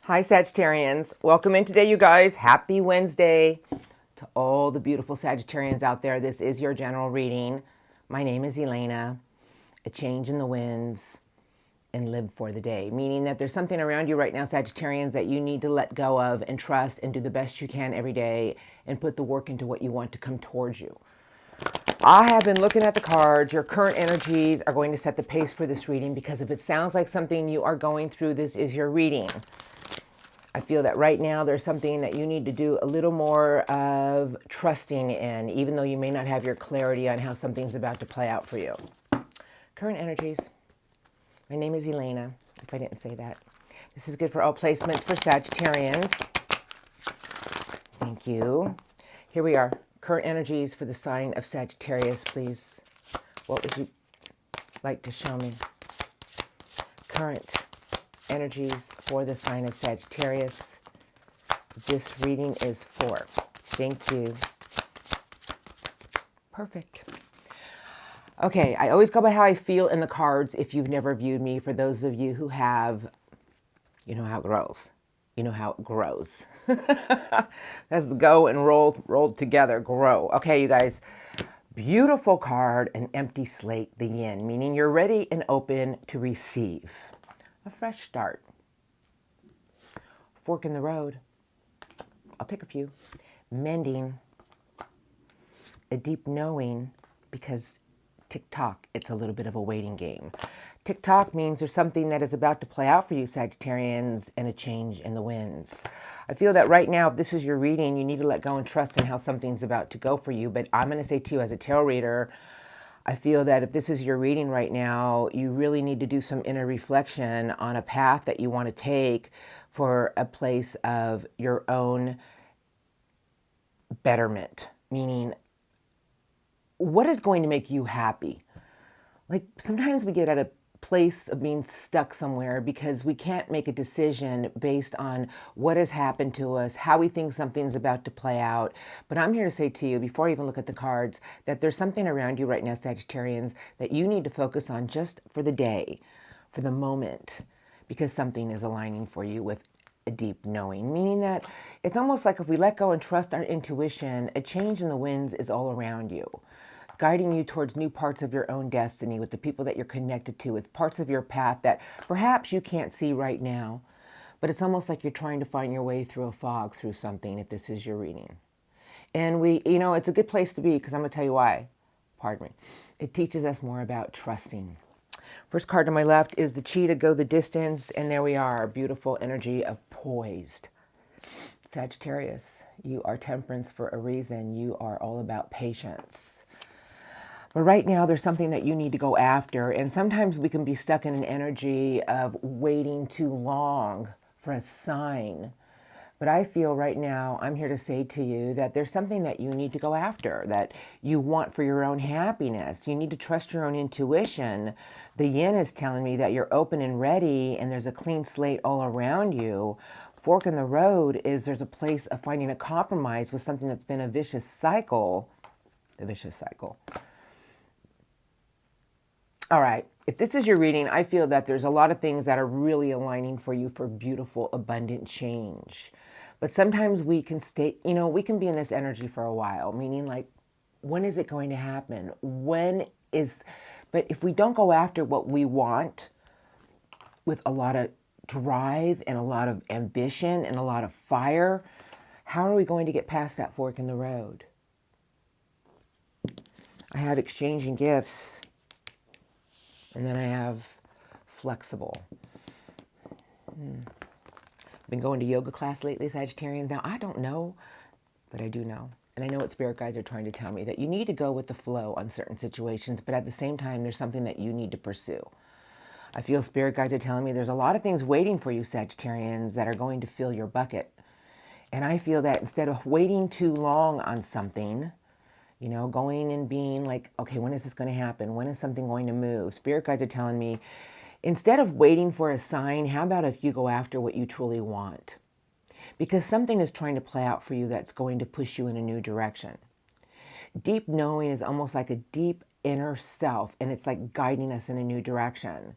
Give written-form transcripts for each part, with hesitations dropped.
Hi, Sagittarians. Welcome in today, you guys. Happy Wednesday to all the beautiful Sagittarians out there. This is your general reading. My name is Elena. A change in the winds and live for the day, meaning that there's something around you right now, Sagittarians, that you need to let go of and trust and do the best you can every day and put the work into what you want to come towards you. I have been looking at the cards. Your current energies are going to set the pace for this reading because if it sounds like something you are going through, this is your reading. I feel that right now there's something that you need to do a little more of trusting in, even though you may not have your clarity on how something's about to play out for you. Current energies. My name is Elena, if I didn't say that. This is good for all placements for Sagittarians. Thank you. Here we are. Current energies for the sign of Sagittarius, please. What would you like to show me? Current energies for the sign of Sagittarius. This reading is for. Thank you. Perfect. Okay, I always go by how I feel in the cards if you've never viewed me. For those of you who have, you know how it grows. You know how it grows. Let's go and roll together, grow. Okay, you guys. Beautiful card, an empty slate, the yin, meaning you're ready and open to receive. A fresh start. Fork in the road. I'll take a few. Mending. A deep knowing, because tick-tock, it's a little bit of a waiting game. Tick-tock means there's something that is about to play out for you, Sagittarians, and a change in the winds. I feel that right now, if this is your reading, you need to let go and trust in how something's about to go for you. But I'm going to say to you as a tarot reader, I feel that if this is your reading right now, you really need to do some inner reflection on a path that you want to take for a place of your own betterment. Meaning, what is going to make you happy? Like sometimes we get at a place of being stuck somewhere because we can't make a decision based on what has happened to us, how we think something's about to play out. But I'm here to say to you, before I even look at the cards, that there's something around you right now, Sagittarians, that you need to focus on just for the day, for the moment, because something is aligning for you with a deep knowing, meaning that it's almost like if we let go and trust our intuition, a change in the winds is all around you, guiding you towards new parts of your own destiny with the people that you're connected to, with parts of your path that perhaps you can't see right now. But it's almost like you're trying to find your way through a fog, through something, if this is your reading. And it's a good place to be because I'm going to tell you why. Pardon me. It teaches us more about trusting. First card to my left is the cheetah, go the distance. And there we are, beautiful energy of poised. Sagittarius, you are temperance for a reason. You are all about patience. But right now, there's something that you need to go after. And sometimes we can be stuck in an energy of waiting too long for a sign. But I feel right now, I'm here to say to you that there's something that you need to go after, that you want for your own happiness. You need to trust your own intuition. The yin is telling me that you're open and ready, and there's a clean slate all around you. Fork in the road is there's a place of finding a compromise with something that's been a vicious cycle. The vicious cycle. All right, if this is your reading, I feel that there's a lot of things that are really aligning for you for beautiful, abundant change. But sometimes we can we can be in this energy for a while, meaning like, when is it going to happen? But if we don't go after what we want with a lot of drive and a lot of ambition and a lot of fire, how are we going to get past that fork in the road? I have exchanging gifts. And then I have flexible. Been going to yoga class lately, Sagittarians. Now, I don't know, but I do know. And I know what spirit guides are trying to tell me, that you need to go with the flow on certain situations, but at the same time, there's something that you need to pursue. I feel spirit guides are telling me there's a lot of things waiting for you, Sagittarians, that are going to fill your bucket. And I feel that instead of waiting too long on something, going and being like, okay, when is this going to happen? When is something going to move? Spirit guides are telling me, instead of waiting for a sign, how about if you go after what you truly want? Because something is trying to play out for you that's going to push you in a new direction. Deep knowing is almost like a deep inner self, and it's like guiding us in a new direction.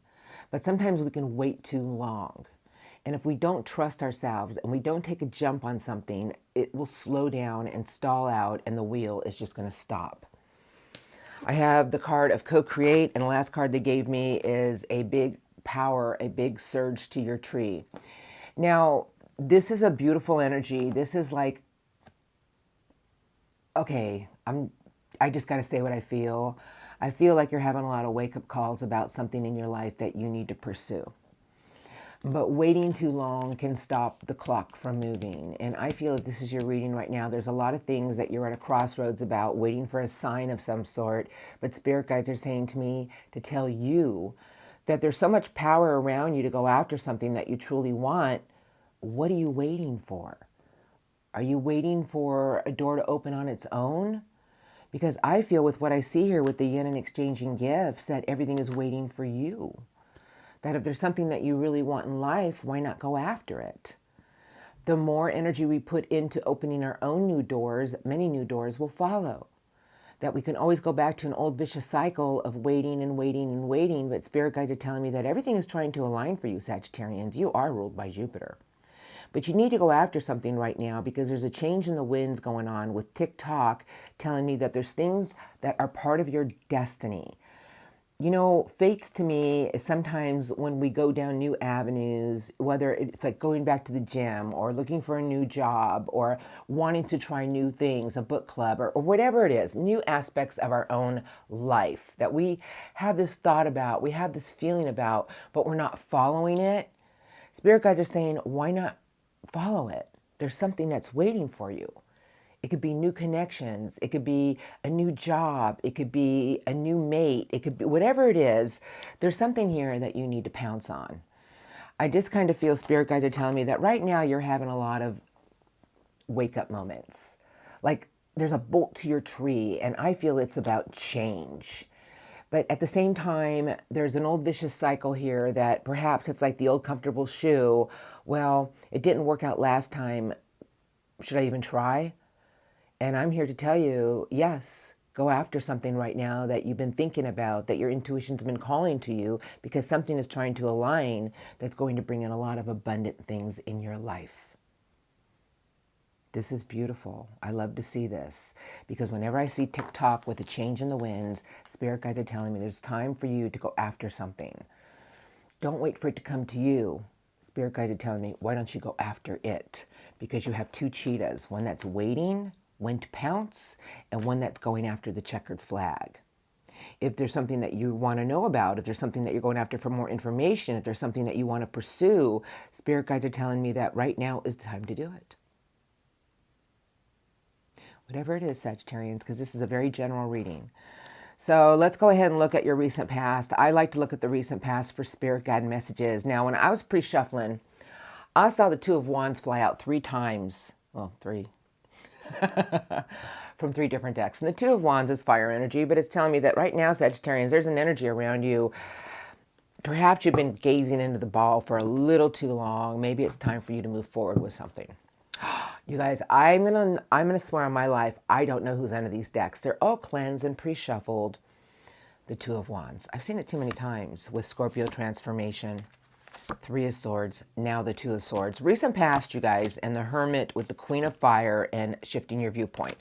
But sometimes we can wait too long. And if we don't trust ourselves and we don't take a jump on something, it will slow down and stall out, and the wheel is just going to stop. I have the card of co-create, and the last card they gave me is a big power, a big surge to your tree. Now, this is a beautiful energy. This is like, okay, I just got to say what I feel. I feel like you're having a lot of wake-up calls about something in your life that you need to pursue. But waiting too long can stop the clock from moving. And I feel if this is your reading right now, there's a lot of things that you're at a crossroads about, waiting for a sign of some sort. But spirit guides are saying to me to tell you that there's so much power around you to go after something that you truly want. What are you waiting for? Are you waiting for a door to open on its own? Because I feel with what I see here with the yin and exchanging gifts that everything is waiting for you. That if there's something that you really want in life, why not go after it? The more energy we put into opening our own new doors, many new doors will follow. That we can always go back to an old vicious cycle of waiting and waiting and waiting, but spirit guides are telling me that everything is trying to align for you, Sagittarians. You are ruled by Jupiter. But you need to go after something right now because there's a change in the winds going on with TikTok telling me that there's things that are part of your destiny. You know, fates to me is sometimes when we go down new avenues, whether it's like going back to the gym or looking for a new job or wanting to try new things, a book club or whatever it is, new aspects of our own life that we have this thought about, we have this feeling about, but we're not following it. Spirit guides are saying, why not follow it? There's something that's waiting for you. It could be new connections. It could be a new job. It could be a new mate. It could be whatever it is. There's something here that you need to pounce on. I just kind of feel spirit guides are telling me that right now you're having a lot of wake-up moments. Like there's a bolt to your tree, and I feel it's about change. But at the same time, there's an old vicious cycle here that perhaps it's like the old comfortable shoe. Well, it didn't work out last time. Should I even try? And I'm here to tell you, yes, go after something right now that you've been thinking about, that your intuition's been calling to you, because something is trying to align that's going to bring in a lot of abundant things in your life. This is beautiful. I love to see this because whenever I see TikTok with a change in the winds, spirit guides are telling me there's time for you to go after something. Don't wait for it to come to you. Spirit guides are telling me, why don't you go after it? Because you have two cheetahs, one that's waiting, when to pounce, and one that's going after the checkered flag. If there's something that you want to know about, if there's something that you're going after for more information, if there's something that you want to pursue, spirit guides are telling me that right now is the time to do it. Whatever it is, Sagittarians, because this is a very general reading. So let's go ahead and look at your recent past. I like to look at the recent past for spirit guide messages. Now, when I was pre-shuffling, I saw the Two of Wands fly out 3 times. Well, 3. From 3 different decks. And the Two of Wands is fire energy, but it's telling me that right now, Sagittarians, there's an energy around you. Perhaps you've been gazing into the ball for a little too long. Maybe it's time for you to move forward with something. You guys, I'm gonna swear on my life, I don't know who's under these decks. They're all cleansed and pre-shuffled. The Two of Wands. I've seen it too many times with Scorpio transformation. 3 of Swords, now the 2 of Swords. Recent past, you guys, and the Hermit with the Queen of Fire and shifting your viewpoint.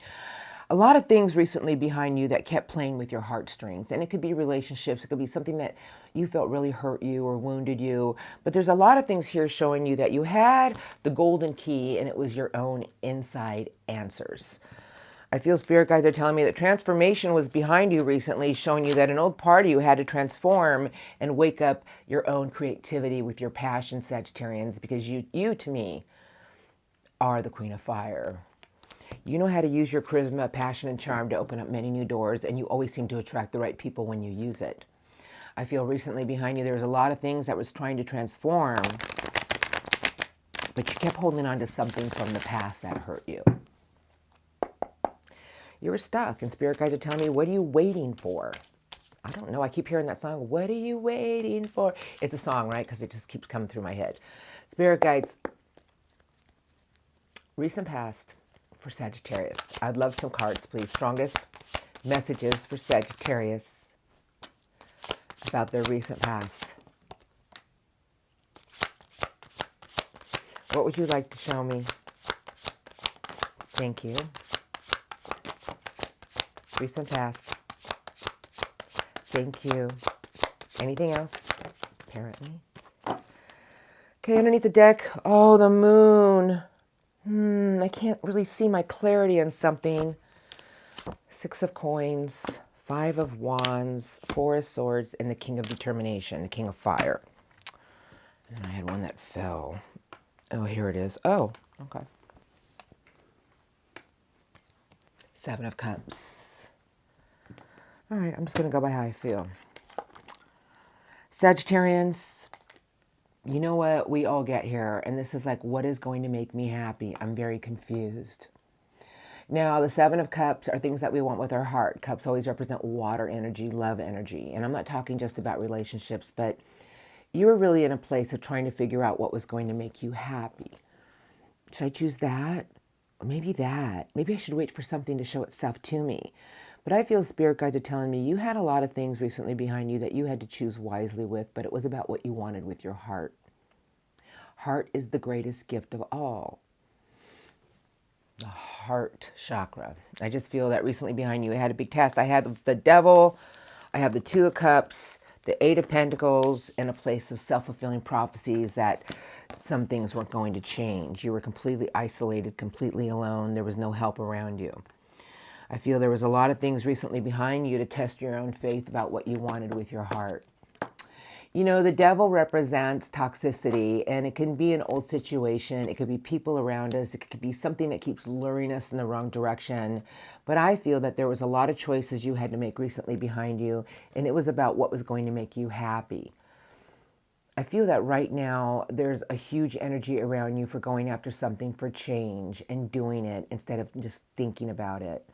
A lot of things recently behind you that kept playing with your heartstrings. And it could be relationships. It could be something that you felt really hurt you or wounded you. But there's a lot of things here showing you that you had the golden key and it was your own inside answers. I feel spirit guides are telling me that transformation was behind you recently, showing you that an old part of you had to transform and wake up your own creativity with your passion, Sagittarians, because you to me, are the Queen of Fire. You know how to use your charisma, passion, and charm to open up many new doors, and you always seem to attract the right people when you use it. I feel recently behind you, there was a lot of things that was trying to transform, but you kept holding on to something from the past that hurt you. You were stuck, and spirit guides are telling me, what are you waiting for? I don't know. I keep hearing that song. What are you waiting for? It's a song, right? Because it just keeps coming through my head. Spirit guides, recent past for Sagittarius. I'd love some cards, please. Strongest messages for Sagittarius about their recent past. What would you like to show me? Thank you. Recent past. Thank you. Anything else? Apparently. Okay, underneath the deck. Oh, the moon. I can't really see my clarity on something. 6 of coins, 5 of wands, 4 of swords, and the king of determination, the king of fire. And I had one that fell. Oh, here it is. Oh, okay. 7 of cups. All right, I'm just going to go by how I feel. Sagittarians, you know what we all get here, and this is like, what is going to make me happy? I'm very confused. Now, the 7 of cups are things that we want with our heart. Cups always represent water energy, love energy. And I'm not talking just about relationships, but you were really in a place of trying to figure out what was going to make you happy. Should I choose that? Or maybe that. Maybe I should wait for something to show itself to me. But I feel spirit guides are telling me you had a lot of things recently behind you that you had to choose wisely with, but it was about what you wanted with your heart. Heart is the greatest gift of all. The heart chakra. I just feel that recently behind you, I had a big test. I had the devil, I have the 2 of cups, the 8 of pentacles, and a place of self-fulfilling prophecies that some things weren't going to change. You were completely isolated, completely alone. There was no help around you. I feel there was a lot of things recently behind you to test your own faith about what you wanted with your heart. You know, the devil represents toxicity, and it can be an old situation. It could be people around us. It could be something that keeps luring us in the wrong direction. But I feel that there was a lot of choices you had to make recently behind you, and it was about what was going to make you happy. I feel that right now there's a huge energy around you for going after something for change and doing it instead of just thinking about it.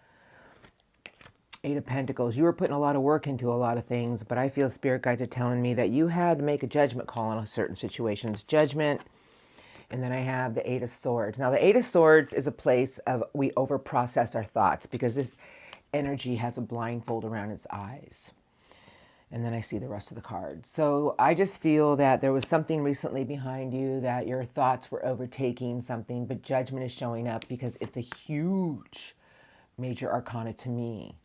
8 of Pentacles, you were putting a lot of work into a lot of things, but I feel spirit guides are telling me that you had to make a judgment call on certain situations. Judgment, and then I have the 8 of Swords. Now, the 8 of Swords is a place of we overprocess our thoughts because this energy has a blindfold around its eyes. And then I see the rest of the cards. So I just feel that there was something recently behind you that your thoughts were overtaking something, but judgment is showing up because it's a huge major arcana to me.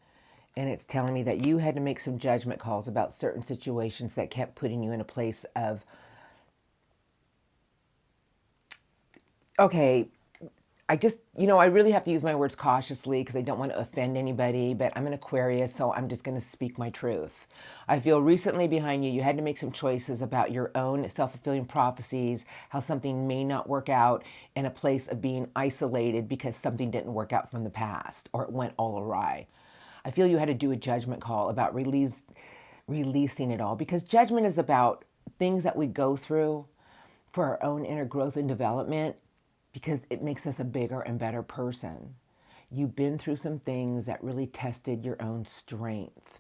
And it's telling me that you had to make some judgment calls about certain situations that kept putting you in a place of, okay, I really have to use my words cautiously because I don't want to offend anybody, but I'm an Aquarius, so I'm just going to speak my truth. I feel recently behind you, you had to make some choices about your own self-fulfilling prophecies, how something may not work out in a place of being isolated because something didn't work out from the past or it went all awry. I feel you had to do a judgment call about releasing it all, because judgment is about things that we go through for our own inner growth and development because it makes us a bigger and better person. You've been through some things that really tested your own strength.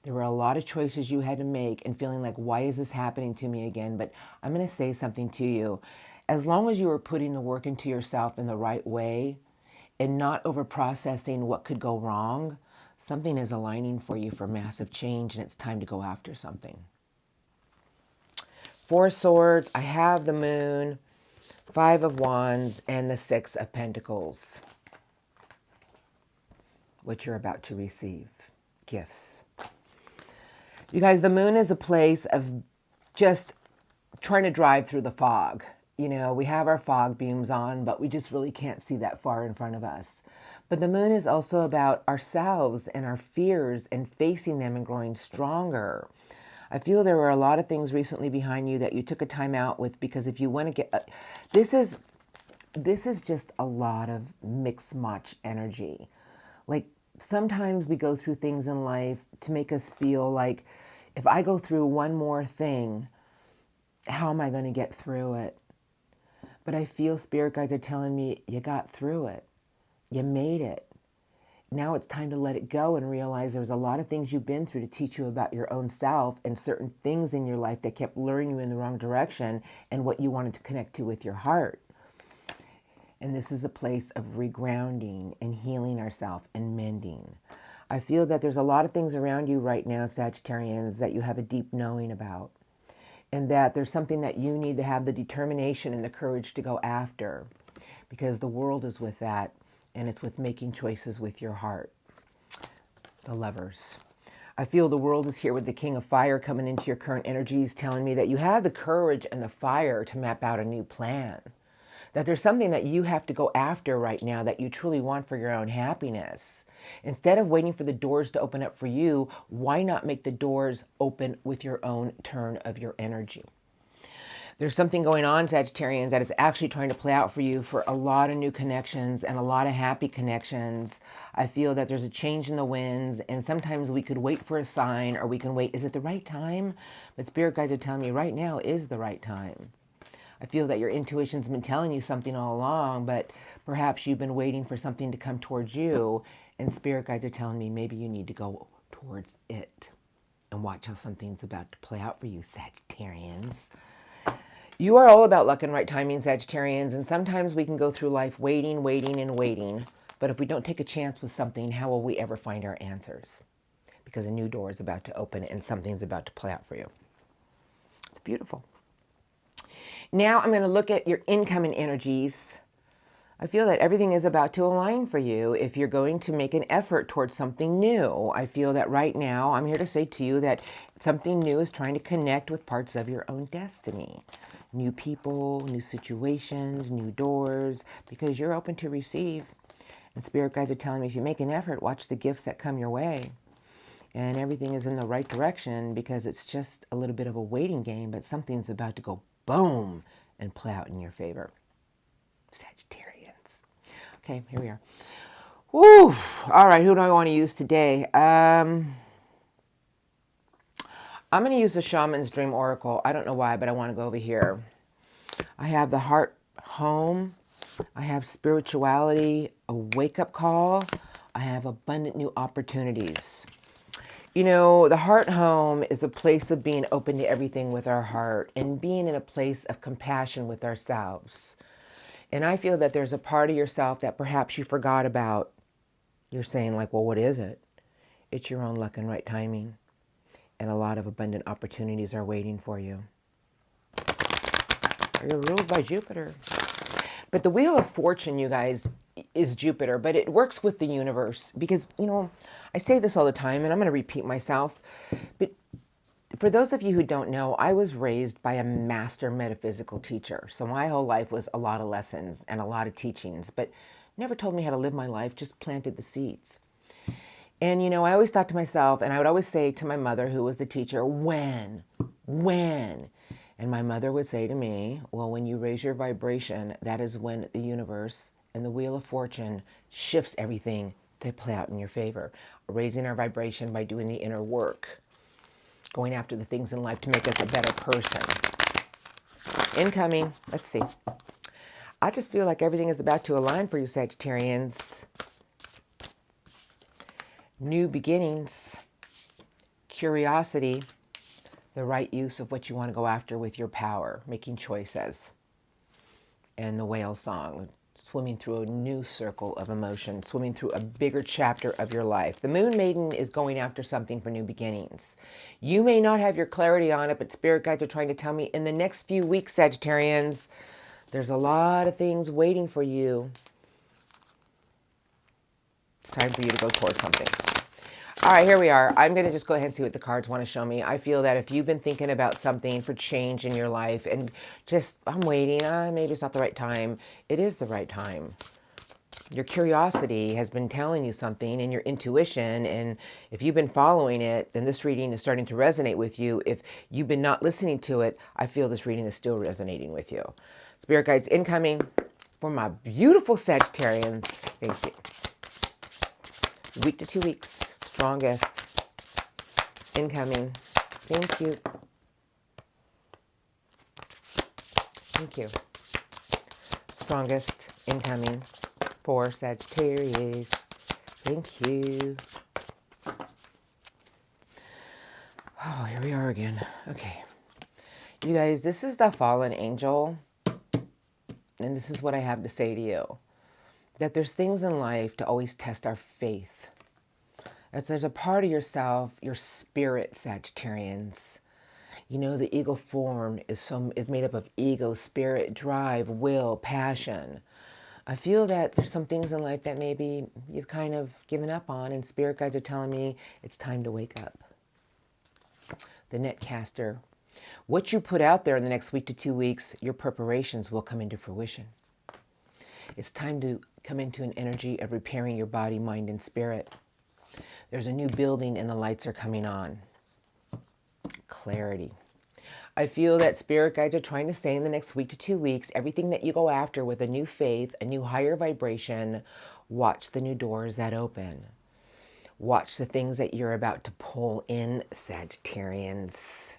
There were a lot of choices you had to make and feeling like, why is this happening to me again? But I'm going to say something to you. As long as you were putting the work into yourself in the right way and not over processing what could go wrong, something is aligning for you for massive change, and it's time to go after something. 4 of Swords, I have the Moon, 5 of Wands, and the 6 of Pentacles, what you're about to receive, gifts. You guys, the Moon is a place of just trying to drive through the fog. You know, we have our fog beams on, but we just really can't see that far in front of us. But the moon is also about ourselves and our fears and facing them and growing stronger. I feel there were a lot of things recently behind you that you took a time out with, because if you want to get, this is just a lot of mixed match energy. Like sometimes we go through things in life to make us feel like if I go through one more thing, how am I going to get through it? But I feel spirit guides are telling me you got through it. You made it. Now it's time to let it go and realize there's a lot of things you've been through to teach you about your own self and certain things in your life that kept luring you in the wrong direction and what you wanted to connect to with your heart. And this is a place of regrounding and healing ourselves and mending. I feel that there's a lot of things around you right now, Sagittarians, that you have a deep knowing about. and that there's something that you need to have the determination and the courage to go after, because the world is with that, and it's with making choices with your heart. The Lovers. I feel the world is here with the King of Fire coming into your current energies, telling me that you have the courage and the fire to map out a new plan. That there's something that you have to go after right now that you truly want for your own happiness. Instead of waiting for the doors to open up for you, why not make the doors open with your own turn of your energy? There's something going on, Sagittarians, that is actually trying to play out for you for a lot of new connections and a lot of happy connections. I feel that there's a change in the winds, and sometimes we could wait for a sign, or we can wait, is it the right time? But Spirit guides are telling me right now is the right time. I feel that your intuition's been telling you something all along, but perhaps you've been waiting for something to come towards you, and Spirit guides are telling me maybe you need to go towards it. And watch how something's about to play out for you, Sagittarians. You are all about luck and right timing, Sagittarians, and sometimes we can go through life waiting, waiting, and waiting. But if we don't take a chance with something, how will we ever find our answers? Because a new door is about to open and something's about to play out for you. It's beautiful. Now I'm going to look at your incoming energies. I feel that everything is about to align for you if you're going to make an effort towards something new. I feel that right now I'm here to say to you that something new is trying to connect with parts of your own destiny. New people, new situations, new doors, because you're open to receive. And Spirit guides are telling me if you make an effort, watch the gifts that come your way. And everything is in the right direction, because it's just a little bit of a waiting game, but something's about to go boom and play out in your favor. Sagittarians. Okay, here we are. Woo! All right, who do I want to use today? I'm going to use the Shaman's Dream Oracle. I don't know why, but I want to go over here. I have the Heart Home. I have Spirituality, a wake-up call. I have Abundant New Opportunities. You know, the Heart Home is a place of being open to everything with our heart and being in a place of compassion with ourselves. And I feel that there's a part of yourself that perhaps you forgot about. You're saying like, well, what is it? It's your own luck and right timing. And a lot of abundant opportunities are waiting for you. You're ruled by Jupiter. But the Wheel of Fortune, you guys, is Jupiter, but it works with the universe. Because, you know, I say this all the time, and I'm going to repeat myself. But for those of you who don't know, I was raised by a master metaphysical teacher. So my whole life was a lot of lessons and a lot of teachings, but never told me how to live my life, just planted the seeds. And, you know, I always thought to myself, and I would always say to my mother, who was the teacher, when? And my mother would say to me, well, when you raise your vibration, that is when the universe and the Wheel of Fortune shifts everything to play out in your favor. Raising our vibration by doing the inner work, going after the things in life to make us a better person. Incoming, let's see. I just feel like everything is about to align for you, Sagittarians. New beginnings, curiosity, the right use of what you want to go after with your power, making choices. And the whale song, swimming through a new circle of emotion, swimming through a bigger chapter of your life. The Moon Maiden is going after something for new beginnings. You may not have your clarity on it, but Spirit guides are trying to tell me in the next few weeks, Sagittarians, there's a lot of things waiting for you. It's time for you to go towards something. All right, here we are. I'm going to just go ahead and see what the cards want to show me. I feel that if you've been thinking about something for change in your life and just, I'm waiting, maybe it's not the right time. It is the right time. Your curiosity has been telling you something, and your intuition, and if you've been following it, then this reading is starting to resonate with you. If you've been not listening to it, I feel this reading is still resonating with you. Spirit guides incoming for my beautiful Sagittarians. Thank you. Week to 2 weeks. Strongest. Incoming. Thank you. Thank you. Strongest. Incoming for Sagittarius. Thank you. Oh, here we are again. Okay. You guys, this is the fallen angel. And this is what I have to say to you. That there's things in life to always test our faith. As there's a part of yourself, your spirit, Sagittarians. You know, the ego form is made up of ego, spirit, drive, will, passion. I feel that there's some things in life that maybe you've kind of given up on, and spirit guides are telling me it's time to wake up. The netcaster. What you put out there in the next week to 2 weeks, your preparations will come into fruition. It's time to come into an energy of repairing your body, mind, and spirit. There's a new building and the lights are coming on. Clarity. I feel that spirit guides are trying to say in the next week to 2 weeks, everything that you go after with a new faith, a new higher vibration, watch the new doors that open. Watch the things that you're about to pull in, Sagittarians.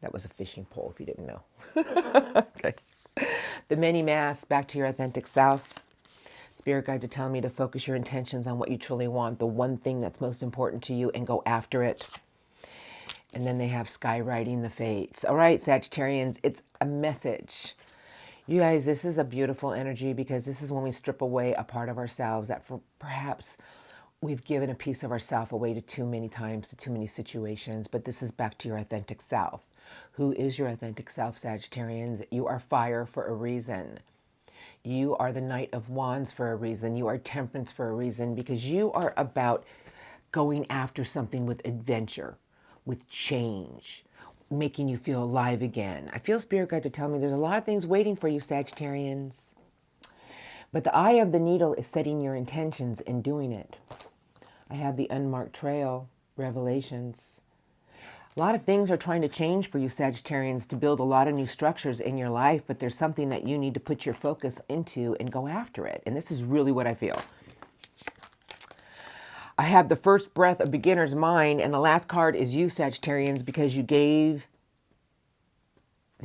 That was a fishing pole if you didn't know. Okay. The many masks, back to your authentic self. Spirit guides are telling me to focus your intentions on what you truly want, the one thing that's most important to you, and go after it. And then they have skywriting the fates. All right, Sagittarians, it's a message. You guys, this is a beautiful energy because this is when we strip away a part of ourselves that perhaps we've given a piece of ourselves away to too many times, to too many situations. But this is back to your authentic self. Who is your authentic self, Sagittarians? You are fire for a reason. You are the Knight of Wands for a reason. You are Temperance for a reason because you are about going after something with adventure, with change, making you feel alive again. I feel spirit guide to tell me there's a lot of things waiting for you, Sagittarians. But the eye of the needle is setting your intentions and doing it. I have the unmarked trail, Revelations. A lot of things are trying to change for you, Sagittarians, to build a lot of new structures in your life, but there's something that you need to put your focus into and go after it. And this is really what I feel. I have the first breath of beginner's mind, and the last card is you, Sagittarians, because they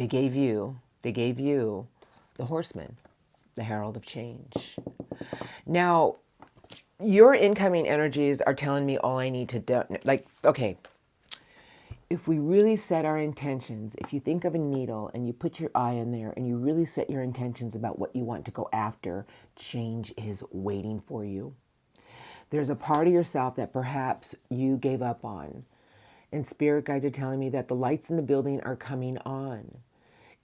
gave you the horseman, the herald of change. Now, your incoming energies are telling me all I need to do. Like, okay, if we really set our intentions, if you think of a needle and you put your eye in there and you really set your intentions about what you want to go after, change is waiting for you. There's a part of yourself that perhaps you gave up on. And spirit guides are telling me that the lights in the building are coming on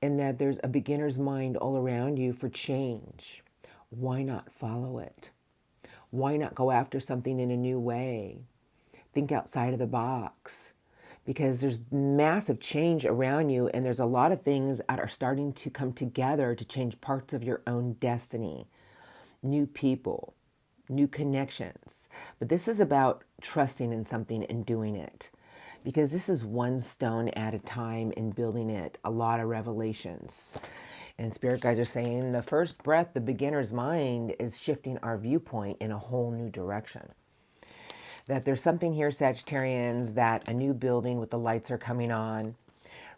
and that there's a beginner's mind all around you for change. Why not follow it? Why not go after something in a new way? Think outside of the box. Because there's massive change around you and there's a lot of things that are starting to come together to change parts of your own destiny. New people, new connections. But this is about trusting in something and doing it. Because this is one stone at a time in building it. A lot of revelations. And spirit guides are saying the first breath, the beginner's mind, is shifting our viewpoint in a whole new direction. That there's something here, Sagittarians, that a new building with the lights are coming on.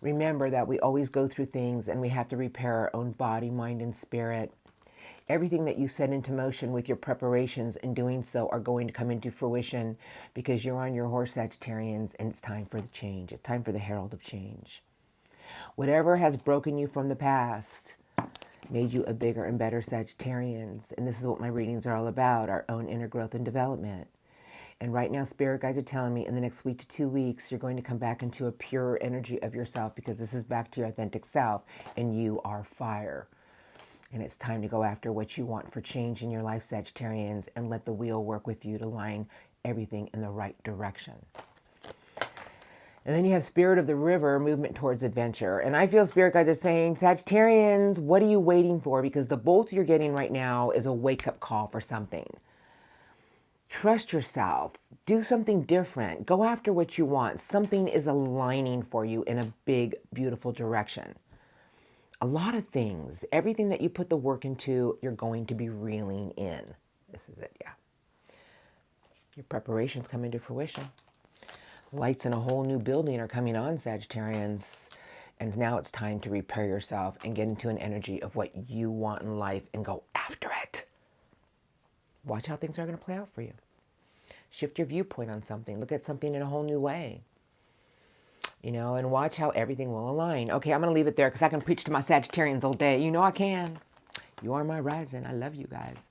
Remember that we always go through things and we have to repair our own body, mind, and spirit. Everything that you set into motion with your preparations and doing so are going to come into fruition because you're on your horse, Sagittarians, and it's time for the change. It's time for the herald of change. Whatever has broken you from the past made you a bigger and better Sagittarians. And this is what my readings are all about, our own inner growth and development. And right now, spirit guides are telling me in the next week to 2 weeks, you're going to come back into a pure energy of yourself because this is back to your authentic self and you are fire. And it's time to go after what you want for change in your life, Sagittarians, and let the wheel work with you to line everything in the right direction. And then you have Spirit of the River, movement towards adventure. And I feel spirit guides are saying, Sagittarians, what are you waiting for? Because the bolt you're getting right now is a wake-up call for something. Trust yourself. Do something different. Go after what you want. Something is aligning for you in a big, beautiful direction. A lot of things. Everything that you put the work into, you're going to be reeling in. This is it, yeah. Your preparations come into fruition. Lights in a whole new building are coming on, Sagittarians. And now it's time to repair yourself and get into an energy of what you want in life and go after it. Watch how things are going to play out for you. Shift your viewpoint on something. Look at something in a whole new way. You know, and watch how everything will align. Okay, I'm going to leave it there because I can preach to my Sagittarians all day. You know I can. You are my rising. I love you guys.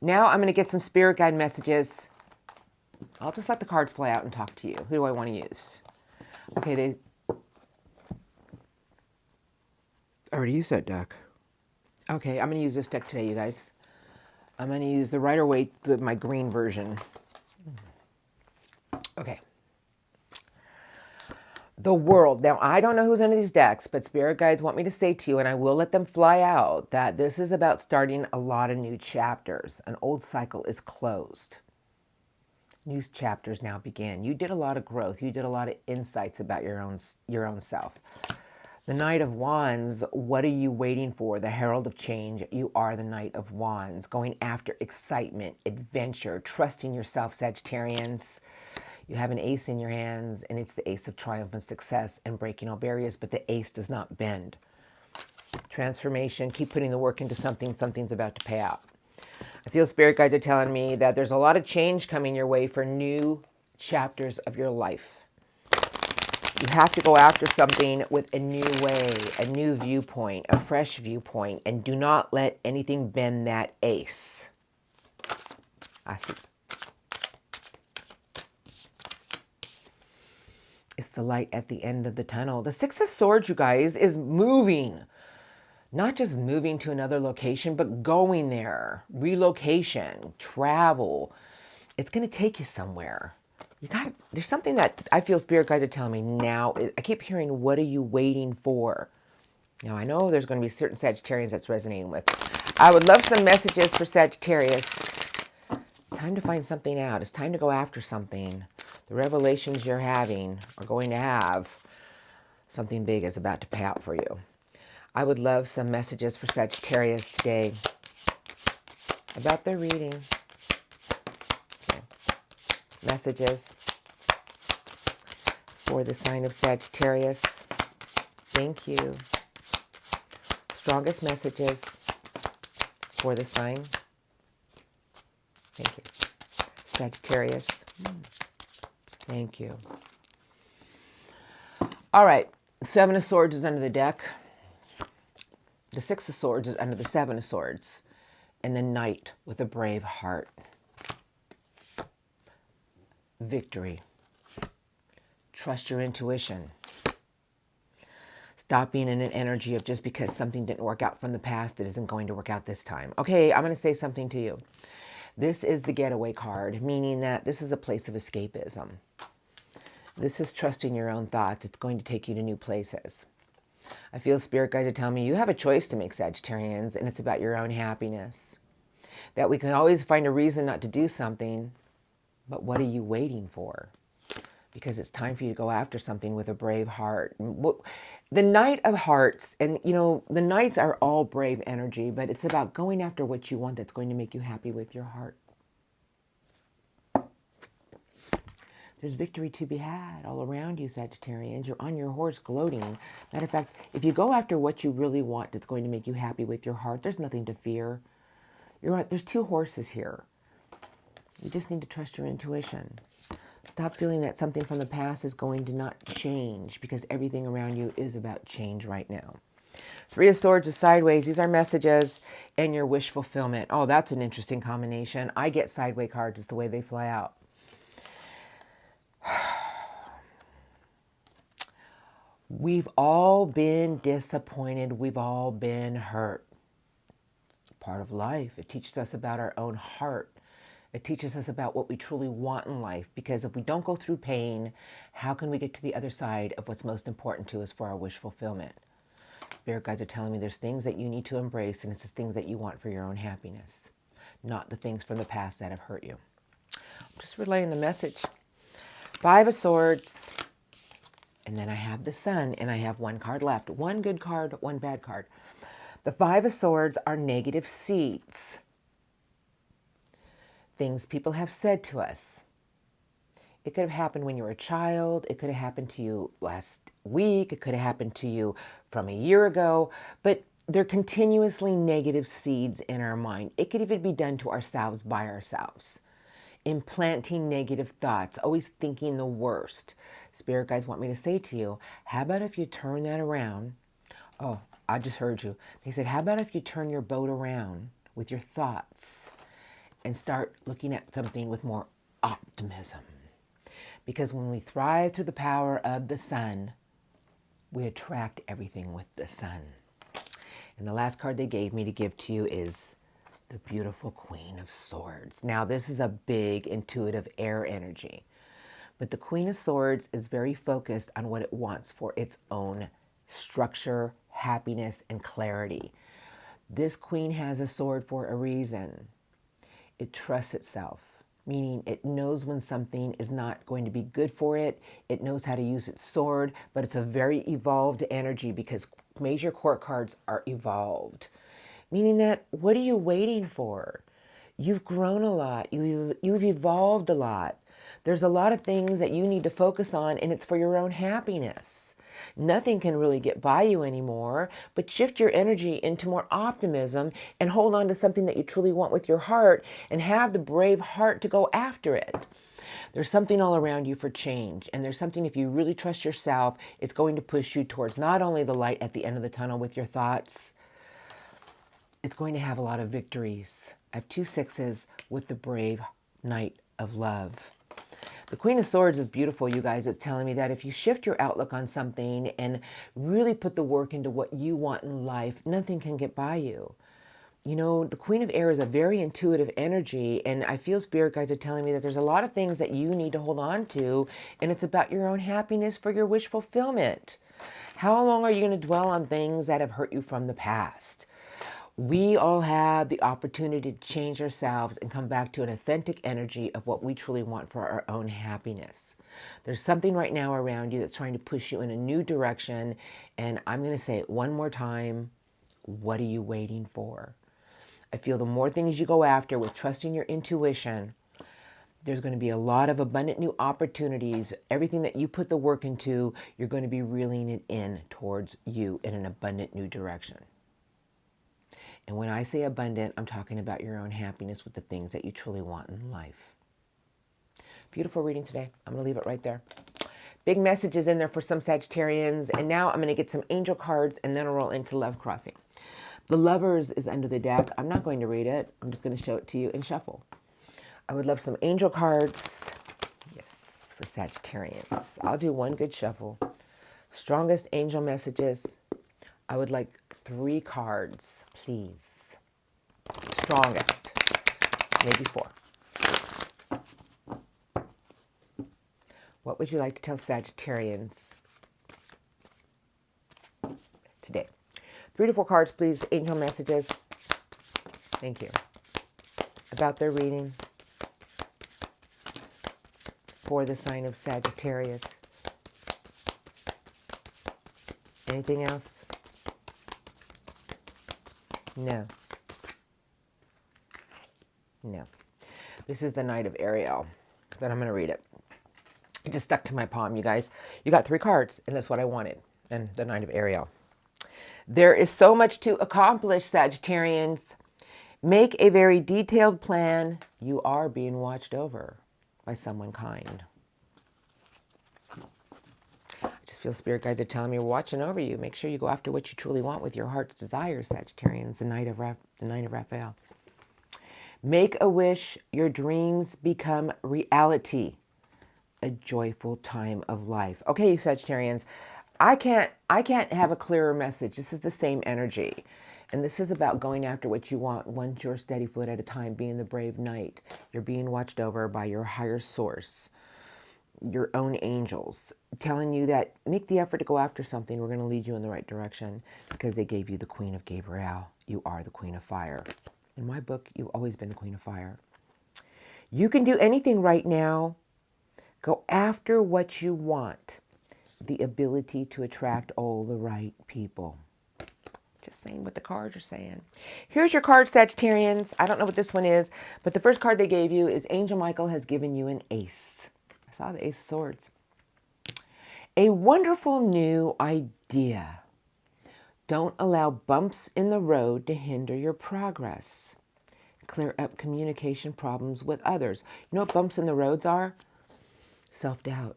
Now I'm going to get some spirit guide messages. I'll just let the cards play out and talk to you. Who do I want to use? Okay, I already used that deck. Okay, I'm going to use this deck today, you guys. I'm going to use the Rider-Waite, my green version. Okay. The World. Now, I don't know who's under these decks, but spirit guides want me to say to you, and I will let them fly out, that this is about starting a lot of new chapters. An old cycle is closed. New chapters now begin. You did a lot of growth. You did a lot of insights about your own self. The Knight of Wands, what are you waiting for? The Herald of Change. You are the Knight of Wands, going after excitement, adventure, trusting yourself, Sagittarians. You have an ace in your hands, and it's the ace of triumph and success and breaking all barriers, but the ace does not bend. Transformation, keep putting the work into something. Something's about to pay out. I feel spirit guides are telling me that there's a lot of change coming your way for new chapters of your life. You have to go after something with a new way, a new viewpoint, a fresh viewpoint, and do not let anything bend that ace. I see. It's the light at the end of the tunnel. The Six of Swords, you guys, is moving. Not just moving to another location, but going there. Relocation, travel. It's going to take you somewhere. There's something that I feel spirit guides are telling me now. I keep hearing, what are you waiting for? Now, I know there's going to be certain Sagittarians that's resonating with. I would love some messages for Sagittarius. It's time to find something out. It's time to go after something. The revelations you're having are going to have something big is about to pay out for you. I would love some messages for Sagittarius today about their reading. Okay. Messages for the sign of Sagittarius. Thank you. Strongest messages for the sign. Thank you. Sagittarius. Thank you. All right. Seven of Swords is under the deck. The Six of Swords is under the Seven of Swords. And the Knight with a brave heart. Victory. Trust your intuition. Stop being in an energy of just because something didn't work out from the past, it isn't going to work out this time. Okay, I'm going to say something to you. This is the getaway card, meaning that this is a place of escapism. This is trusting your own thoughts. It's going to take you to new places. I feel spirit guides are telling me you have a choice to make, Sagittarians, and it's about your own happiness. That we can always find a reason not to do something, but what are you waiting for? Because it's time for you to go after something with a brave heart. The Knight of Hearts, and you know, the Knights are all brave energy, but it's about going after what you want that's going to make you happy with your heart. There's victory to be had all around you, Sagittarians. You're on your horse gloating. Matter of fact, if you go after what you really want that's going to make you happy with your heart, there's nothing to fear. You're right. There's two horses here. You just need to trust your intuition. Stop feeling that something from the past is going to not change, because everything around you is about change right now. Three of Swords is sideways. These are messages and your wish fulfillment. Oh, that's an interesting combination. I get sideways cards. It's the way they fly out. We've all been disappointed. We've all been hurt. It's part of life. It teaches us about our own heart. It teaches us about what we truly want in life, because if we don't go through pain, how can we get to the other side of what's most important to us for our wish fulfillment? Spirit guides are telling me there's things that you need to embrace, and it's the things that you want for your own happiness, not the things from the past that have hurt you. I'm just relaying the message. Five of Swords, and then I have the Sun, and I have one card left. One good card, one bad card. The Five of Swords are negative seeds. Things people have said to us. It could have happened when you were a child. It could have happened to you last week. It could have happened to you from a year ago. But they're continuously negative seeds in our mind. It could even be done to ourselves by ourselves. Implanting negative thoughts, always thinking the worst. Spirit guides want me to say to you, how about if you turn that around? Oh, I just heard you. They said, how about if you turn your boat around with your thoughts and start looking at something with more optimism? Because when we thrive through the power of the sun, we attract everything with the sun. And the last card they gave me to give to you is the beautiful Queen of Swords. Now, this is a big intuitive air energy. But the Queen of Swords is very focused on what it wants for its own structure, happiness, and clarity. This queen has a sword for a reason. It trusts itself, meaning it knows when something is not going to be good for it. It knows how to use its sword, but it's a very evolved energy because major court cards are evolved. Meaning that, what are you waiting for? You've grown a lot. You've evolved a lot. There's a lot of things that you need to focus on, and it's for your own happiness. Nothing can really get by you anymore, but shift your energy into more optimism and hold on to something that you truly want with your heart and have the brave heart to go after it. There's something all around you for change, and there's something, if you really trust yourself, it's going to push you towards not only the light at the end of the tunnel with your thoughts, it's going to have a lot of victories. I have 2 6s with the brave Knight of Love. The Queen of Swords is beautiful, you guys. It's telling me that if you shift your outlook on something and really put the work into what you want in life, nothing can get by you. You know, the Queen of Air is a very intuitive energy, and I feel spirit guides are telling me that there's a lot of things that you need to hold on to, and it's about your own happiness for your wish fulfillment. How long are you going to dwell on things that have hurt you from the past? We all have the opportunity to change ourselves and come back to an authentic energy of what we truly want for our own happiness. There's something right now around you that's trying to push you in a new direction, and I'm going to say it one more time. What are you waiting for? I feel the more things you go after with trusting your intuition, there's going to be a lot of abundant new opportunities. Everything that you put the work into, you're going to be reeling it in towards you in an abundant new direction. And when I say abundant, I'm talking about your own happiness with the things that you truly want in life. Beautiful reading today. I'm going to leave it right there. Big messages in there for some Sagittarians. And now I'm going to get some angel cards and then I'll roll into Love Crossing. The Lovers is under the deck. I'm not going to read it. I'm just going to show it to you and shuffle. I would love some angel cards. Yes, for Sagittarians. I'll do one good shuffle. Strongest angel messages. I would like 3 cards, please. Strongest. Maybe 4. What would you like to tell Sagittarians today? 3 to 4 cards, please. Angel messages. Thank you. About their reading for the sign of Sagittarius. Anything else? No. No. This is the Knight of Ariel, but I'm going to read it. It just stuck to my palm, you guys. You got 3 cards, and that's what I wanted, and the Knight of Ariel. There is so much to accomplish, Sagittarians. Make a very detailed plan. You are being watched over by someone kind. I just feel spirit guides are telling me we're watching over you. Make sure you go after what you truly want with your heart's desires, Sagittarians, the Knight of Raphael. Make a wish. Your dreams become reality. A joyful time of life. Okay, you Sagittarians, I can't have a clearer message. This is the same energy. And this is about going after what you want, one sure steady foot at a time, being the brave knight. You're being watched over by your higher source, your own angels, telling you that make the effort to go after something. We're going to lead you in the right direction because they gave you the Queen of Gabriel. You are the Queen of Fire. In my book, you've always been the Queen of Fire. You can do anything right now. Go after what you want. The ability to attract all the right people. Just saying what the cards are saying. Here's your card, Sagittarians. I don't know what this one is, but the first card they gave you is Angel Michael has given you an ace. I saw the Ace of Swords. A wonderful new idea. Don't allow bumps in the road to hinder your progress. Clear up communication problems with others. You know what bumps in the roads are? Self-doubt.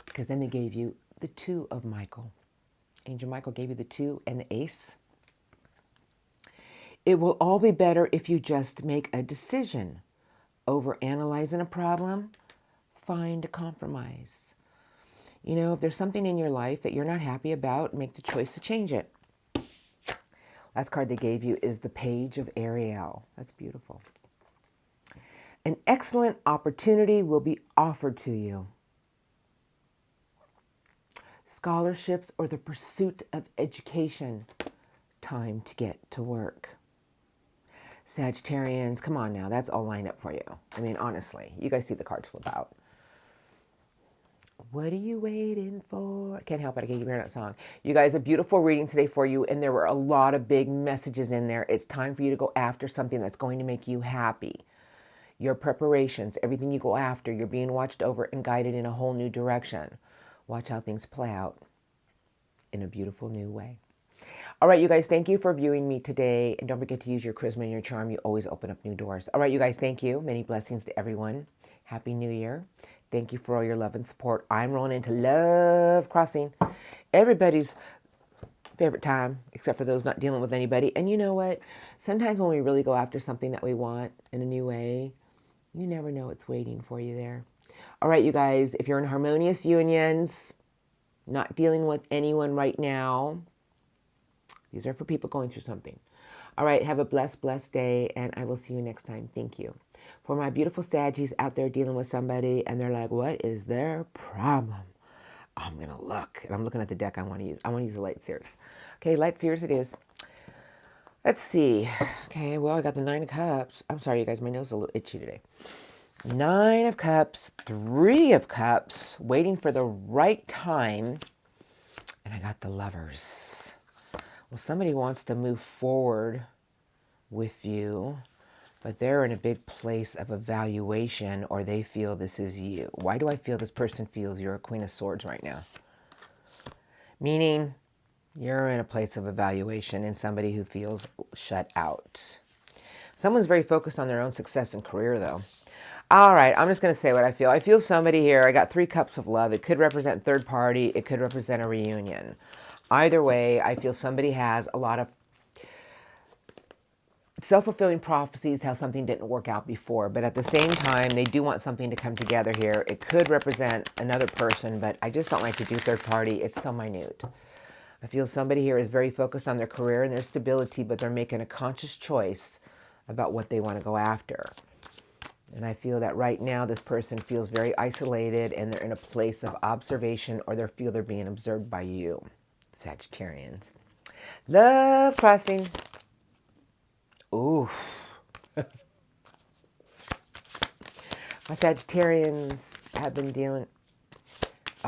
Because then they gave you the 2 of Michael. Angel Michael gave you the 2 and the ace. It will all be better if you just make a decision. Overanalyzing a problem, find a compromise. You know, if there's something in your life that you're not happy about, make the choice to change it. Last card they gave you is the Page of Ariel. That's beautiful. An excellent opportunity will be offered to you. Scholarships or the pursuit of education. Time to get to work. Sagittarians, come on now. That's all lined up for you. I mean, honestly, you guys see the cards flip out. What are you waiting for? I can't help it. I can't keep hearing that song. You guys, a beautiful reading today for you, and there were a lot of big messages in there. It's time for you to go after something that's going to make you happy. Your preparations, everything you go after, you're being watched over and guided in a whole new direction. Watch how things play out in a beautiful new way. All right, you guys, thank you for viewing me today. And don't forget to use your charisma and your charm. You always open up new doors. All right, you guys, thank you. Many blessings to everyone. Happy New Year. Thank you for all your love and support. I'm rolling into love crossing. Everybody's favorite time, except for those not dealing with anybody. And you know what? Sometimes when we really go after something that we want in a new way, you never know what's waiting for you there. All right, you guys, if you're in harmonious unions, not dealing with anyone right now, these are for people going through something. All right, have a blessed, blessed day, and I will see you next time. Thank you. For my beautiful Saggies out there dealing with somebody, and they're like, what is their problem? I'm going to look, and I'm looking at the deck I want to use. I want to use the Light Seers. Okay, Light Seers it is. Let's see. Okay, well, I got the Nine of Cups. I'm sorry, you guys, my nose is a little itchy today. Nine of Cups, Three of Cups, waiting for the right time, and I got the Lovers. Well, somebody wants to move forward with you, but they're in a big place of evaluation, or they feel this is you. Why do I feel this person feels you're a Queen of Swords right now? Meaning you're in a place of evaluation and somebody who feels shut out. Someone's very focused on their own success and career, though. All right, I'm just going to say what I feel. I feel somebody here. I got 3 cups of love. It could represent third party. It could represent a reunion. Either way, I feel somebody has a lot of self-fulfilling prophecies, how something didn't work out before. But at the same time, they do want something to come together here. It could represent another person, but I just don't like to do third party. It's so minute. I feel somebody here is very focused on their career and their stability, but they're making a conscious choice about what they want to go after. And I feel that right now this person feels very isolated and they're in a place of observation, or they feel they're being observed by you, Sagittarians. Love crossing. Ooh. My Sagittarians have been dealing.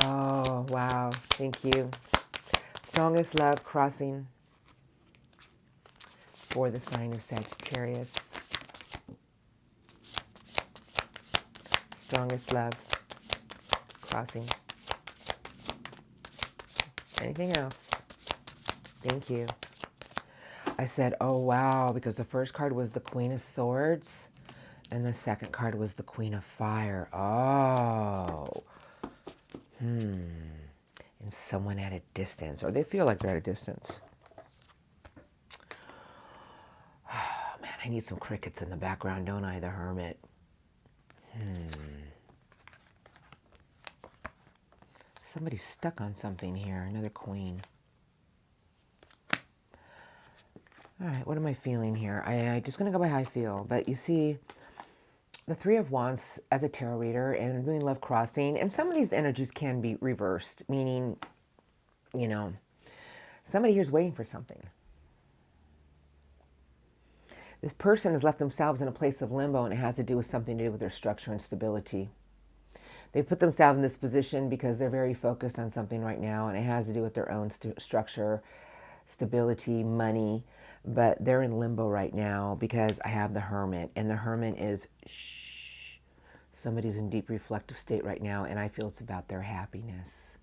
Oh, wow. Thank you. Strongest love crossing for the sign of Sagittarius. Strongest love crossing. Anything else? Thank you. I said, oh, wow, because the first card was the Queen of Swords and the second card was the Queen of Fire. Oh. And someone at a distance, or they feel like they're at a distance. Oh, man, I need some crickets in the background, don't I? The Hermit. Somebody's stuck on something here. Another Queen. All right, what am I feeling here? I'm just going to go by how I feel. But you see, the Three of Wands as a tarot reader and doing love crossing, and some of these energies can be reversed, meaning, you know, somebody here is waiting for something. This person has left themselves in a place of limbo, and it has to do with something to do with their structure and stability. They put themselves in this position because they're very focused on something right now, and it has to do with their own structure, stability, money, but they're in limbo right now because I have the Hermit, and the Hermit is shh. Somebody's in deep reflective state right now, and I feel it's about their happiness.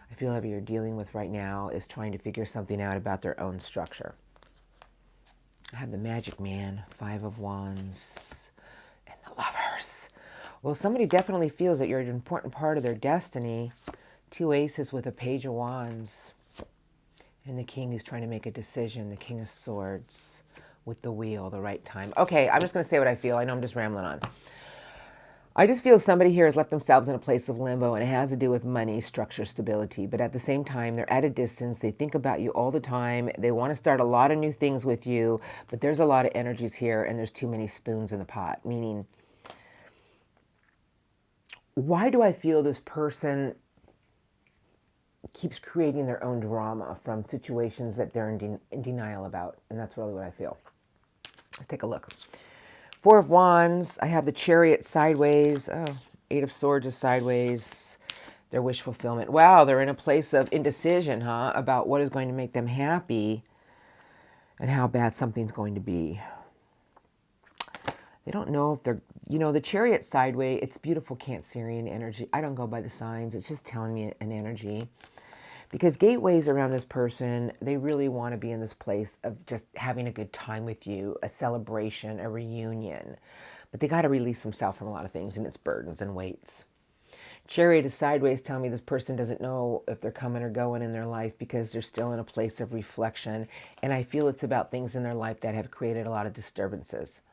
I feel whoever you're dealing with right now is trying to figure something out about their own structure. I have the Magic Man, Five of Wands, and the Lovers. Well, somebody definitely feels that you're an important part of their destiny. 2 aces with a Page of Wands. And the King is trying to make a decision. The King of Swords with the Wheel, the right time. Okay, I'm just going to say what I feel. I know I'm just rambling on. I just feel somebody here has left themselves in a place of limbo, and it has to do with money, structure, stability. But at the same time, they're at a distance. They think about you all the time. They want to start a lot of new things with you, but there's a lot of energies here, and there's too many spoons in the pot. Meaning, why do I feel this person keeps creating their own drama from situations that they're in denial about? And that's really what I feel. Let's take a look. Four of Wands. I have the Chariot sideways. Oh, Eight of Swords is sideways. Their wish fulfillment. Wow, they're in a place of indecision, huh? About what is going to make them happy and how bad something's going to be. They don't know if they're, the Chariot sideways, it's beautiful Cancerian energy. I don't go by the signs. It's just telling me an energy. Because gateways around this person, they really want to be in this place of just having a good time with you, a celebration, a reunion. But they got to release themselves from a lot of things and its burdens and weights. Chariot is sideways, telling me this person doesn't know if they're coming or going in their life because they're still in a place of reflection. And I feel it's about things in their life that have created a lot of disturbances.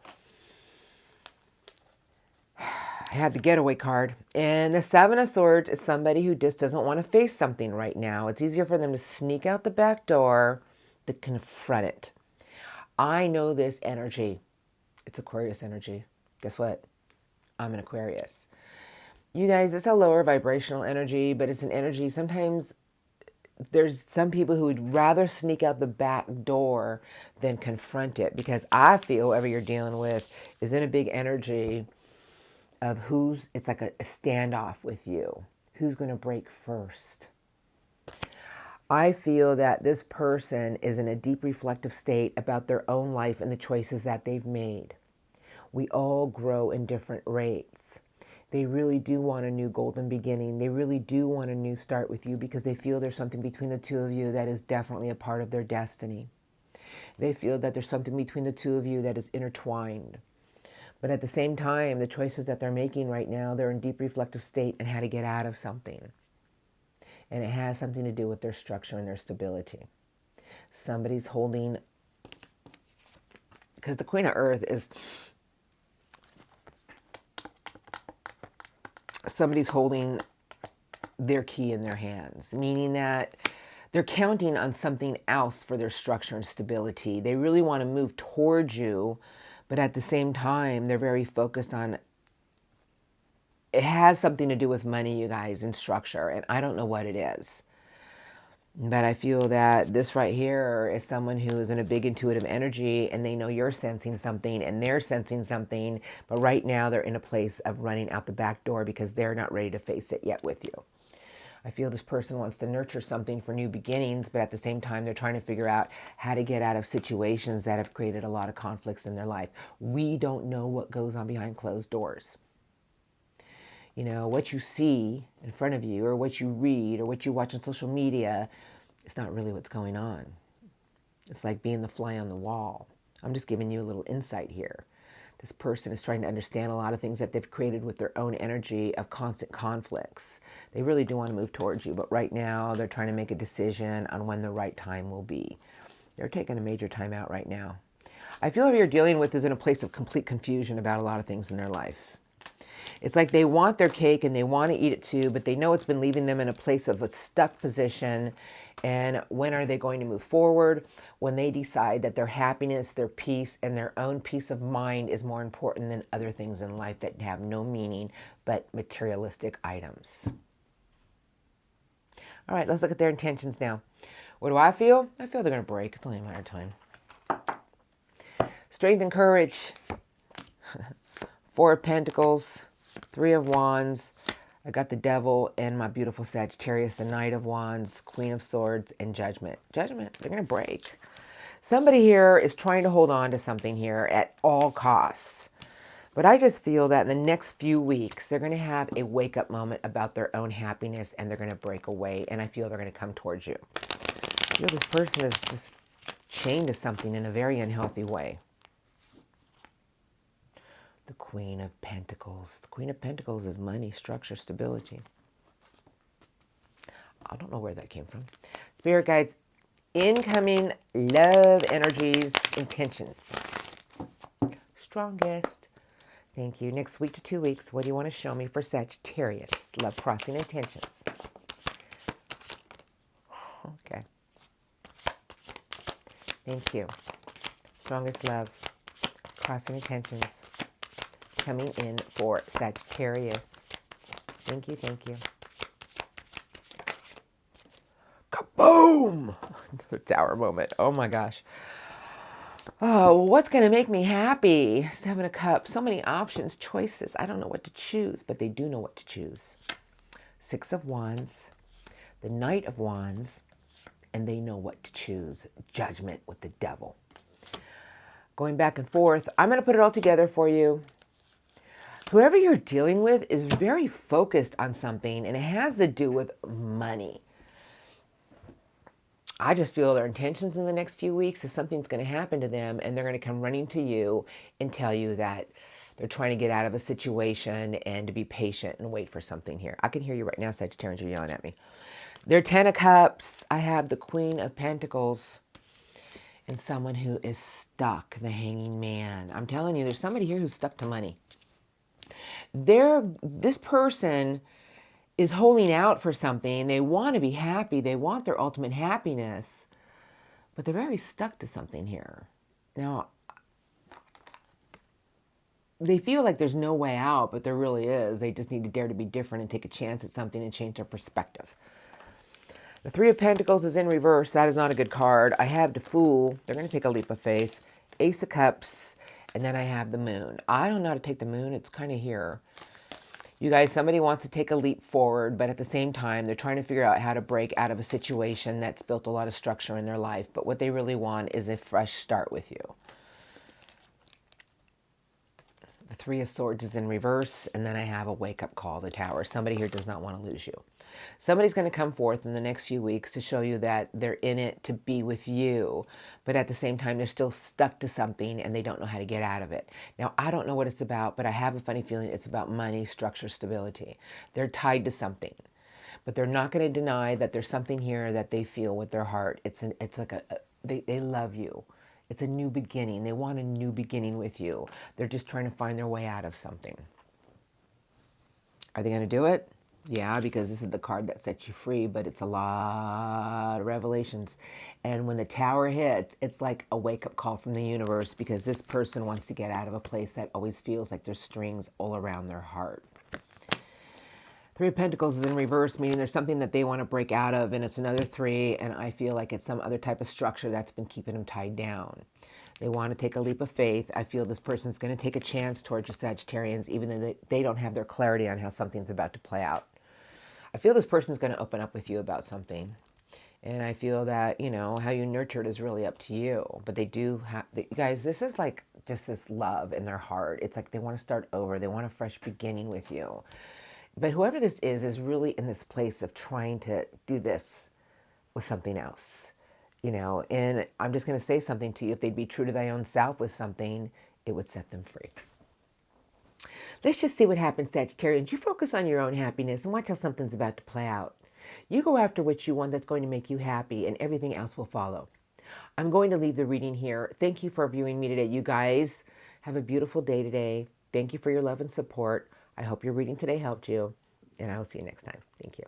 I had the getaway card, and the Seven of Swords is somebody who just doesn't want to face something right now. It's easier for them to sneak out the back door than confront it. I know this energy. It's Aquarius energy. Guess what? I'm an Aquarius. You guys, it's a lower vibrational energy, but it's an energy. Sometimes there's some people who would rather sneak out the back door than confront it, because I feel whoever you're dealing with is in a big energy of it's like a standoff with you. Who's going to break first? I feel that this person is in a deep reflective state about their own life and the choices that they've made. We all grow in different rates. They really do want a new golden beginning. They really do want a new start with you because they feel there's something between the two of you that is definitely a part of their destiny. They feel that there's something between the two of you that is intertwined. But at the same time, the choices that they're making right now, they're in deep reflective state and how to get out of something. And it has something to do with their structure and their stability. Somebody's holding, because the Queen of Earth is, somebody's holding their key in their hands, meaning that they're counting on something else for their structure and stability. They really want to move towards you, but at the same time, they're very focused on, it has something to do with money, you guys, and structure, and I don't know what it is. But I feel that this right here is someone who is in a big intuitive energy, and they know you're sensing something, and they're sensing something, but right now they're in a place of running out the back door because they're not ready to face it yet with you. I feel this person wants to nurture something for new beginnings, but at the same time, they're trying to figure out how to get out of situations that have created a lot of conflicts in their life. We don't know what goes on behind closed doors. What you see in front of you, or what you read, or what you watch on social media, it's not really what's going on. It's like being the fly on the wall. I'm just giving you a little insight here. This person is trying to understand a lot of things that they've created with their own energy of constant conflicts. They really do want to move towards you, but right now they're trying to make a decision on when the right time will be. They're taking a major time out right now. I feel what you're dealing with is in a place of complete confusion about a lot of things in their life. It's like they want their cake and they want to eat it too, but they know it's been leaving them in a place of a stuck position. And when are they going to move forward? When they decide that their happiness, their peace, and their own peace of mind is more important than other things in life that have no meaning but materialistic items. All right, let's look at their intentions now. What do I feel? I feel they're going to break. It's only a matter of time. Strength and courage. Four of Pentacles. Three of Wands. I got the Devil and my beautiful Sagittarius, the Knight of Wands, Queen of Swords, and Judgment. Judgment, they're going to break. Somebody here is trying to hold on to something here at all costs. But I just feel that in the next few weeks, they're going to have a wake-up moment about their own happiness, and they're going to break away, and I feel they're going to come towards you. I feel this person is just chained to something in a very unhealthy way. The Queen of Pentacles. The Queen of Pentacles is money, structure, stability. I don't know where that came from. Spirit guides, incoming love energies, intentions. Strongest. Thank you. Next week to 2 weeks, what do you want to show me for Sagittarius? Love, crossing intentions. Okay. Thank you. Strongest love, crossing intentions, coming in for Sagittarius. Thank you, thank you. Kaboom! Another tower moment. Oh my gosh. Oh, what's going to make me happy? Seven of Cups. So many options, choices. I don't know what to choose, but they do know what to choose. Six of Wands, the Knight of Wands, and they know what to choose. Judgment with the Devil. Going back and forth. I'm going to put it all together for you. Whoever you're dealing with is very focused on something, and it has to do with money. I just feel their intentions in the next few weeks is something's going to happen to them, and they're going to come running to you and tell you that they're trying to get out of a situation and to be patient and wait for something here. I can hear you right now, Sagittarians, you're yelling at me. They're 10 of Cups. I have the Queen of Pentacles and someone who is stuck, the Hanging Man. I'm telling you, there's somebody here who's stuck to money. This person is holding out for something. They want to be happy. They want their ultimate happiness, but they're very stuck to something here. Now, they feel like there's no way out, but there really is. They just need to dare to be different and take a chance at something and change their perspective. The Three of Pentacles is in reverse. That is not a good card. I have the Fool. They're going to take a leap of faith. Ace of Cups. And then I have the Moon. I don't know how to take the Moon. It's kind of here. You guys, somebody wants to take a leap forward, but at the same time, they're trying to figure out how to break out of a situation that's built a lot of structure in their life. But what they really want is a fresh start with you. The Three of Swords is in reverse, and then I have a wake-up call, the Tower. Somebody here does not want to lose you. Somebody's going to come forth in the next few weeks to show you that they're in it to be with you, but at the same time, they're still stuck to something and they don't know how to get out of it. Now, I don't know what it's about, but I have a funny feeling it's about money, structure, stability. They're tied to something, but they're not going to deny that there's something here that they feel with their heart. It's like they love you. It's a new beginning. They want a new beginning with you. They're just trying to find their way out of something. Are they going to do it? Yeah, because this is the card that sets you free, but it's a lot of revelations. And when the Tower hits, it's like a wake-up call from the universe, because this person wants to get out of a place that always feels like there's strings all around their heart. Three of Pentacles is in reverse, meaning there's something that they want to break out of, and it's another three, and I feel like it's some other type of structure that's been keeping them tied down. They want to take a leap of faith. I feel this person's going to take a chance towards your Sagittarians, even though they don't have their clarity on how something's about to play out. I feel this person's going to open up with you about something. And I feel that, you know, how you nurture it is really up to you. But they do have, guys, this is like just this love in their heart. It's like they want to start over. They want a fresh beginning with you. But whoever this is really in this place of trying to do this with something else. You know, and I'm just going to say something to you. If they'd be true to their own self with something, it would set them free. Let's just see what happens, Sagittarians. You focus on your own happiness and watch how something's about to play out. You go after what you want that's going to make you happy, and everything else will follow. I'm going to leave the reading here. Thank you for viewing me today. You guys have a beautiful day today. Thank you for your love and support. I hope your reading today helped you, and I will see you next time. Thank you.